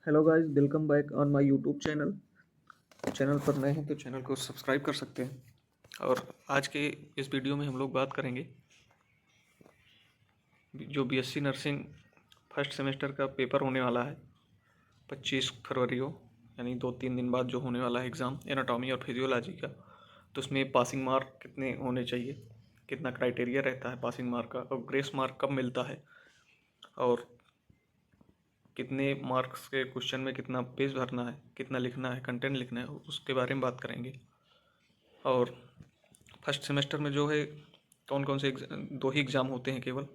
Hello guys, welcome back on my YouTube channel. Channel पर नए हैं तो चैनल को सब्सक्राइब कर सकते हैं। और आज के इस वीडियो में हम लोग बात करेंगे जो बीएससी नर्सिंग फर्स्ट सेमेस्टर का पेपर होने वाला है 25 फरवरी को, यानी 2-3 दिन बाद जो होने वाला है एग्ज़ाम एनाटॉमी और फिजियोलॉजी का। तो उसमें पासिंग मार्क कितने होने चाहिए, कितना क्राइटेरिया रहता है पासिंग मार्क का, और ग्रेस मार्क कब मिलता है, और कितने मार्क्स के क्वेश्चन में कितना पेज भरना है, कितना लिखना है, कंटेंट लिखना है, उसके बारे में बात करेंगे। और फर्स्ट सेमेस्टर में जो है कौन कौन से दो ही एग्ज़ाम होते हैं केवल,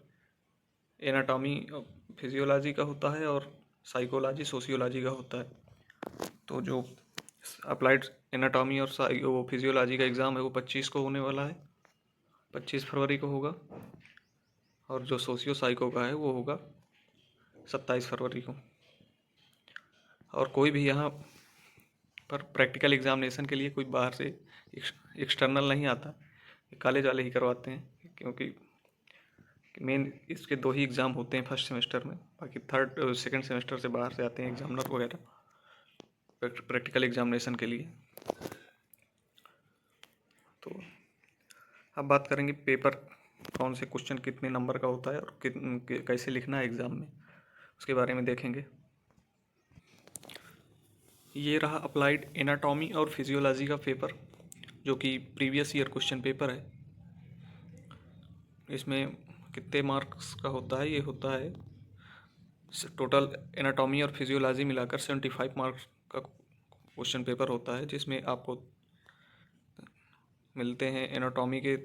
एनाटॉमी फिजियोलॉजी का होता है और साइकोलॉजी सोशियोलॉजी का होता है। तो जो अप्लाइड एनाटॉमी और वो फिजियोलॉजी का एग्ज़ाम है वो 25 को होने वाला है, 25 फरवरी को होगा। और जो सोशियो साइको का है वो होगा 27 फरवरी को। और कोई भी यहाँ पर प्रैक्टिकल एग्जामिनेशन के लिए कोई बाहर से एक्सटर्नल नहीं आता, कॉलेज वाले ही करवाते हैं, क्योंकि मेन इसके दो ही एग्ज़ाम होते हैं फर्स्ट सेमेस्टर में। बाकी थर्ड सेकंड सेमेस्टर से बाहर से आते हैं एग्जामिनर वगैरह प्रैक्टिकल एग्जामिनेशन के लिए। तो अब बात करेंगे पेपर कौन से क्वेश्चन कितने नंबर का होता है और कैसे लिखना है एग्ज़ाम में, उसके बारे में देखेंगे। ये रहा अप्लाइड एनाटॉमी और फिजियोलॉजी का पेपर, जो कि प्रीवियस ईयर क्वेश्चन पेपर है। इसमें कितने मार्क्स का होता है, ये होता है टोटल एनाटॉमी और फिजियोलॉजी मिलाकर 75 मार्क्स का क्वेश्चन पेपर होता है, जिसमें आपको मिलते हैं एनाटॉमी के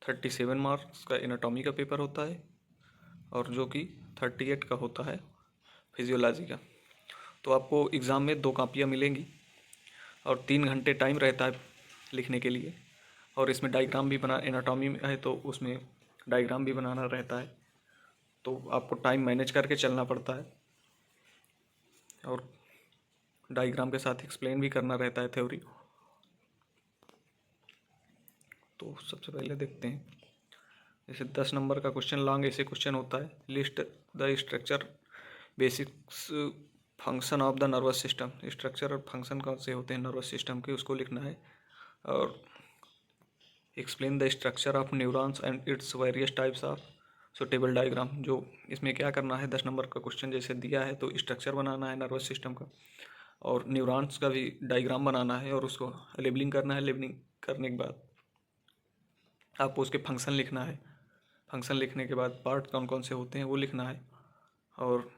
37 मार्क्स का एनाटॉमी का पेपर होता है, और जो कि 38 का होता है फिजियोलॉजी का। तो आपको एग्ज़ाम में 2 कापियाँ मिलेंगी और 3 घंटे टाइम रहता है लिखने के लिए। और इसमें डायग्राम भी बना, एनाटॉमी में है तो उसमें डायग्राम भी बनाना रहता है, तो आपको टाइम मैनेज करके चलना पड़ता है। और डायग्राम के साथ एक्सप्लेन भी करना रहता है थ्योरी। तो सबसे पहले देखते हैं, जैसे 10 नंबर का क्वेश्चन लॉन्ग ऐसे क्वेश्चन होता है, list the structure basics function of the nervous system. Structure और फंक्शन कौन से होते हैं नर्वस सिस्टम के, उसको लिखना है। और explain the structure of neurons and its various types of suitable diagram. जो इसमें क्या करना है, 10 नंबर का क्वेश्चन जैसे दिया है तो स्ट्रक्चर बनाना है नर्वस सिस्टम का, और न्यूरॉन्स का भी डायग्राम बनाना है, और उसको लेबलिंग करना है। लेबलिंग करने के बाद आपको उसके फंक्शन लिखना है। फंक्शन लिखने के बाद पार्ट कौन कौन से होते हैं वो लिखना है, और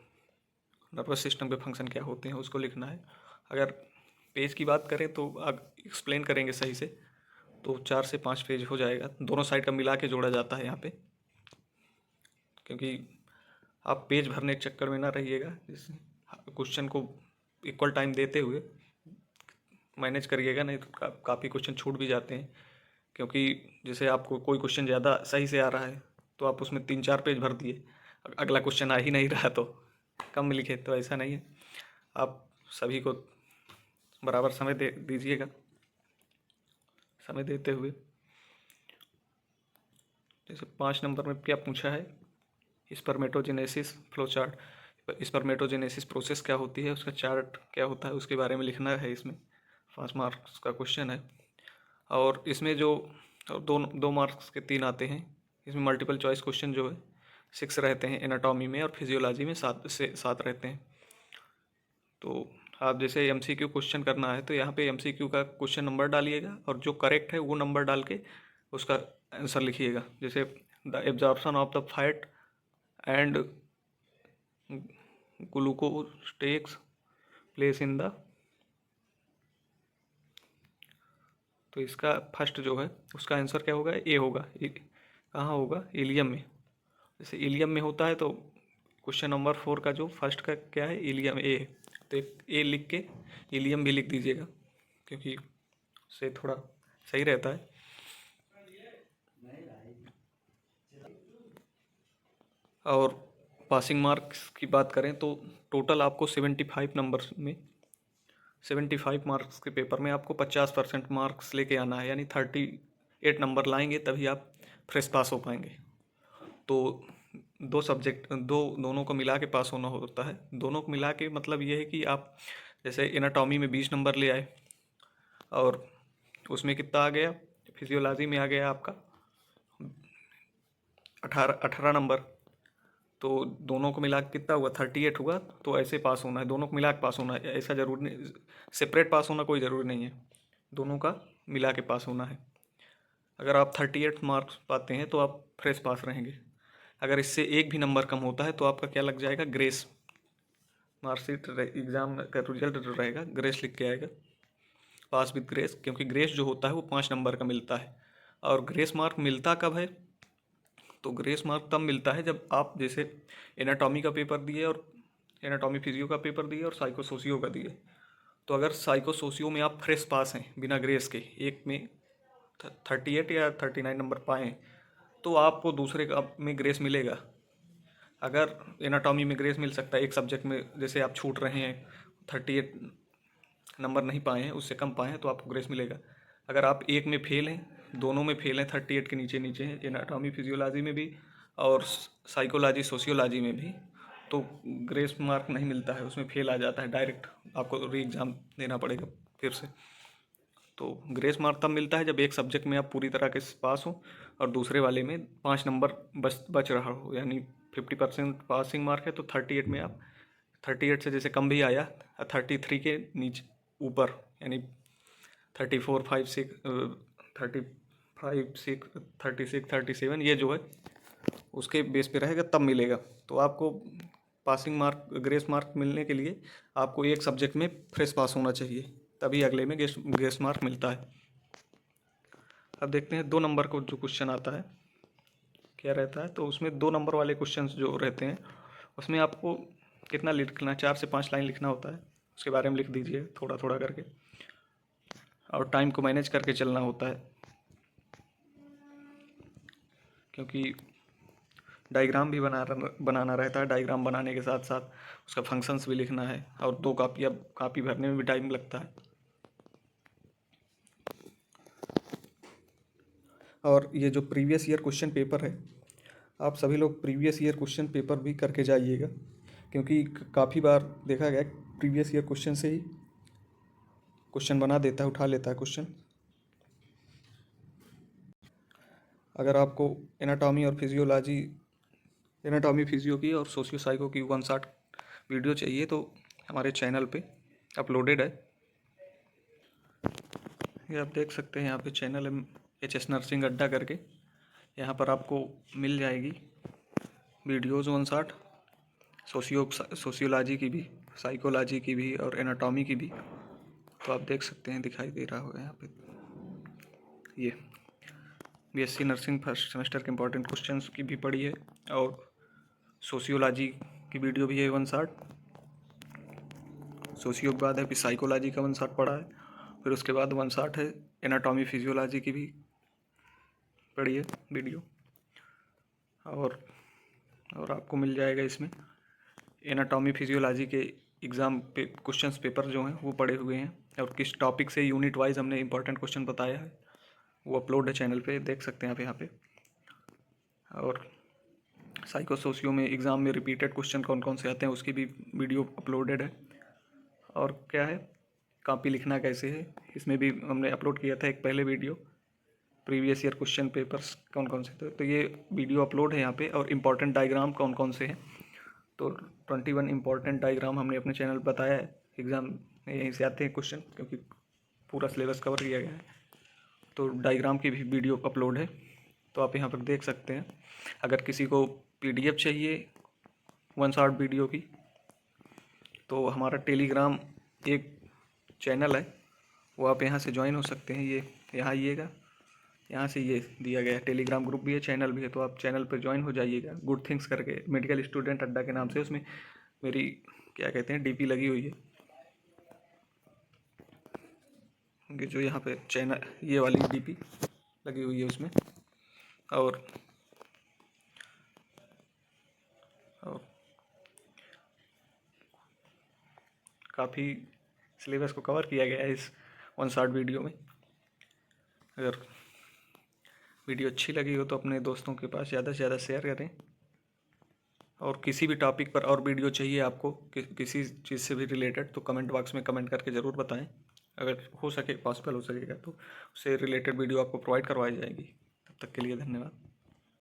नर्वस सिस्टम के फंक्शन क्या होते हैं उसको लिखना है। अगर पेज की बात करें तो आप एक्सप्लेन करेंगे सही से तो 4 से 5 पेज हो जाएगा। दोनों साइड का मिला के जोड़ा जाता है यहाँ पे, क्योंकि आप पेज भरने के चक्कर में ना रहिएगा। क्वेश्चन को इक्वल टाइम देते हुए मैनेज करिएगा, नहीं तो काफ़ी क्वेश्चन छूट भी जाते हैं। क्योंकि जैसे आपको कोई क्वेश्चन ज़्यादा सही से आ रहा है तो आप उसमें 3-4 पेज भर दिए, अगला क्वेश्चन आ ही नहीं रहा तो कम लिखे, तो ऐसा नहीं है। आप सभी को बराबर समय दे दीजिएगा। समय देते हुए जैसे 5 नंबर में क्या पूछा है, spermatogenesis flow chart. Spermatogenesis process क्या होती है, उसका चार्ट क्या होता है, उसके बारे में लिखना है। इसमें 5 मार्क्स का क्वेश्चन है। और इसमें जो दो मार्क्स के 3 आते हैं, इसमें मल्टीपल चॉइस क्वेश्चन जो है 6 रहते हैं एनाटॉमी में, और फिजियोलॉजी में 7 रहते हैं। तो आप जैसे एमसीक्यू क्वेश्चन करना है तो यहाँ पे एमसीक्यू का क्वेश्चन नंबर डालिएगा, और जो करेक्ट है वो नंबर डाल के उसका आंसर लिखिएगा। जैसे the absorption of the fat and glucose takes place in the, तो इसका फर्स्ट जो है उसका आंसर क्या होगा, ए होगा। कहाँ होगा, इलियम में। जैसे इलियम में होता है तो क्वेश्चन नंबर 4 का जो फर्स्ट का क्या है, इलियम ए है, तो एक ए लिख के इलियम भी लिख दीजिएगा, क्योंकि से थोड़ा सही रहता है। और पासिंग मार्क्स की बात करें तो टोटल आपको 75 नंबर में 75 मार्क्स के पेपर में आपको 50% मार्क्स लेके आना है, यानी 38 नंबर लाएंगे तभी आप फ्रेश पास हो पाएंगे। तो दो सब्जेक्ट दोनों को मिला के पास होना होता है। दोनों को मिला के मतलब ये है कि आप जैसे एनाटॉमी में 20 नंबर ले आए और उसमें कितना आ गया, फिजियोलॉजी में आ गया आपका 18 नंबर, तो दोनों को मिला के कितना हुआ 38 हुआ। तो ऐसे पास होना है, दोनों को मिला के पास होना है, ऐसा ज़रूरी नहीं, सेपरेट पास होना कोई ज़रूरी नहीं है, दोनों का मिला के पास होना है। अगर आप 38 मार्क्स पाते हैं तो आप फ्रेश पास रहेंगे। अगर इससे एक भी नंबर कम होता है तो आपका क्या लग जाएगा, ग्रेस मार्कशीट, एग्ज़ाम का रिजल्ट जो रहेगा ग्रेस लिख के आएगा, पास विद ग्रेस। क्योंकि ग्रेस जो होता है वो 5 नंबर का मिलता है। और ग्रेस मार्क मिलता कब है, तो ग्रेस मार्क तब मिलता है जब आप जैसे एनाटॉमी का पेपर दिए और एनाटॉमी फिजियो का पेपर दिए और साइको सोशियो का दिए, तो अगर साइको सोशियो में आप फ्रेश पास हैं बिना ग्रेस के, एक में 38 या 39 नंबर पाएँ, तो आपको दूसरे का में ग्रेस मिलेगा। अगर एनाटॉमी में ग्रेस मिल सकता है एक सब्जेक्ट में, जैसे आप छूट रहे हैं 38 नंबर नहीं पाए हैं, उससे कम पाए हैं, तो आपको ग्रेस मिलेगा। अगर आप एक में फेल हैं, दोनों में फेल हैं, 38 के नीचे नीचे हैं, एनाटॉमी फिजियोलॉजी में भी और साइकोलॉजी सोशियोलॉजी में भी, तो ग्रेस मार्क नहीं मिलता है, उसमें फेल आ जाता है, डायरेक्ट आपको री एग्ज़ाम देना पड़ेगा फिर से। तो ग्रेस मार्क तब मिलता है जब एक सब्जेक्ट में आप पूरी तरह के पास हो और दूसरे वाले में 5 नंबर बच रहा हो, यानी 50% पासिंग मार्क है तो 38 में आप 38 से जैसे कम भी आया 33 के नीचे ऊपर, यानी 34, 5, 6, 35, 6, 36, 37 ये जो है उसके बेस पे रहेगा तब मिलेगा। तो आपको पासिंग मार्क ग्रेस मार्क मिलने के लिए आपको एक सब्जेक्ट में फ्रेश पास होना चाहिए, तभी अगले में ग्रेस मार्क मिलता है। अब देखते हैं 2 नंबर को जो क्वेश्चन आता है क्या रहता है। तो उसमें 2 नंबर वाले क्वेश्चन जो रहते हैं उसमें आपको कितना लिखना, 4 से 5 लाइन लिखना होता है, उसके बारे में लिख दीजिए थोड़ा थोड़ा करके, और टाइम को मैनेज करके चलना होता है, क्योंकि डायग्राम भी बनाना रहता है। डायग्राम बनाने के साथ साथ उसका फंक्शंस भी लिखना है, और 2 कापी भरने में भी टाइम लगता है। और ये जो प्रीवियस ईयर क्वेश्चन पेपर है, आप सभी लोग प्रीवियस ईयर क्वेश्चन पेपर भी करके जाइएगा, क्योंकि काफ़ी बार देखा गया प्रीवियस ईयर क्वेश्चन से ही क्वेश्चन बना देता है, उठा लेता है क्वेश्चन। अगर आपको एनाटॉमी और फिजियोलॉजी, एनाटॉमी फिजियो की और सोशियो साइको की 1 शॉट वीडियो चाहिए तो हमारे चैनल पे अपलोडेड है। ये आप देख सकते हैं, यहाँ पे चैनल है HS नर्सिंग अड्डा करके, यहाँ पर आपको मिल जाएगी वीडियोज़ 1 शॉट सोशियोलॉजी की भी, साइकोलॉजी की भी और एनाटॉमी की भी। तो आप देख सकते हैं, दिखाई दे रहा होगा यहाँ पे, ये BSc नर्सिंग फर्स्ट सेमेस्टर के इंपॉर्टेंट क्वेश्चंस की भी पढ़ी है, और सोशियोलॉजी की वीडियो भी है 1 शॉट। सोशियो के बाद है, फिर साइकोलॉजी का 1 शॉट पढ़ा है, फिर उसके बाद 1 शॉट है एनाटॉमी फिजियोलॉजी की भी पढ़ी है वीडियो। और आपको मिल जाएगा इसमें एनाटॉमी फिजियोलॉजी के एग्ज़ाम पे क्वेश्चंस पेपर जो हैं वो पढ़े हुए हैं, और किस टॉपिक से यूनिट वाइज हमने इंपॉर्टेंट क्वेश्चन बताया है, वो अपलोड है चैनल पे, देख सकते हैं आप यहाँ पे। और साइको सोशियो में एग्ज़ाम में रिपीटेड क्वेश्चन कौन कौन से आते हैं उसकी भी वीडियो अपलोडेड है। और क्या है, कॉपी लिखना कैसे है, इसमें भी हमने अपलोड किया था एक पहले video, previous year question papers कौन कौन से थे, तो ये वीडियो अपलोड है यहाँ पे। और इम्पॉर्टेंट डायग्राम कौन कौन से हैं, तो 21 इम्पॉर्टेंट डायग्राम हमने अपने चैनल पर बताया है। एग्ज़ाम में यहीं से आते हैं क्वेश्चन, क्योंकि पूरा सिलेबस कवर किया गया है, तो डायग्राम की भी वीडियो अपलोड है, तो आप यहाँ पर देख सकते हैं। अगर किसी को PDF चाहिए 1 शॉट वीडियो की, तो हमारा टेलीग्राम एक चैनल है, वो आप यहाँ से ज्वाइन हो सकते हैं। ये यहाँ आइएगा, यहाँ से ये दिया गया है, टेलीग्राम ग्रुप भी है, चैनल भी है, तो आप चैनल पर ज्वाइन हो जाइएगा। गुड थिंग्स करके मेडिकल स्टूडेंट अड्डा के नाम से, उसमें मेरी क्या कहते हैं DP लगी हुई है, कि जो यहाँ पे चैनल ये वाली DP लगी हुई है उसमें। और काफ़ी सिलेबस को कवर किया गया है इस 1 शॉट वीडियो में। अगर वीडियो अच्छी लगी हो तो अपने दोस्तों के पास ज़्यादा से ज़्यादा शेयर करें। और किसी भी टॉपिक पर और वीडियो चाहिए आपको किसी चीज़ से भी रिलेटेड, तो कमेंट बॉक्स में कमेंट करके ज़रूर बताएं। अगर हो सके, पॉसिबल हो सकेगा तो उससे रिलेटेड वीडियो आपको प्रोवाइड करवाई जाएगी। तब तक के लिए धन्यवाद।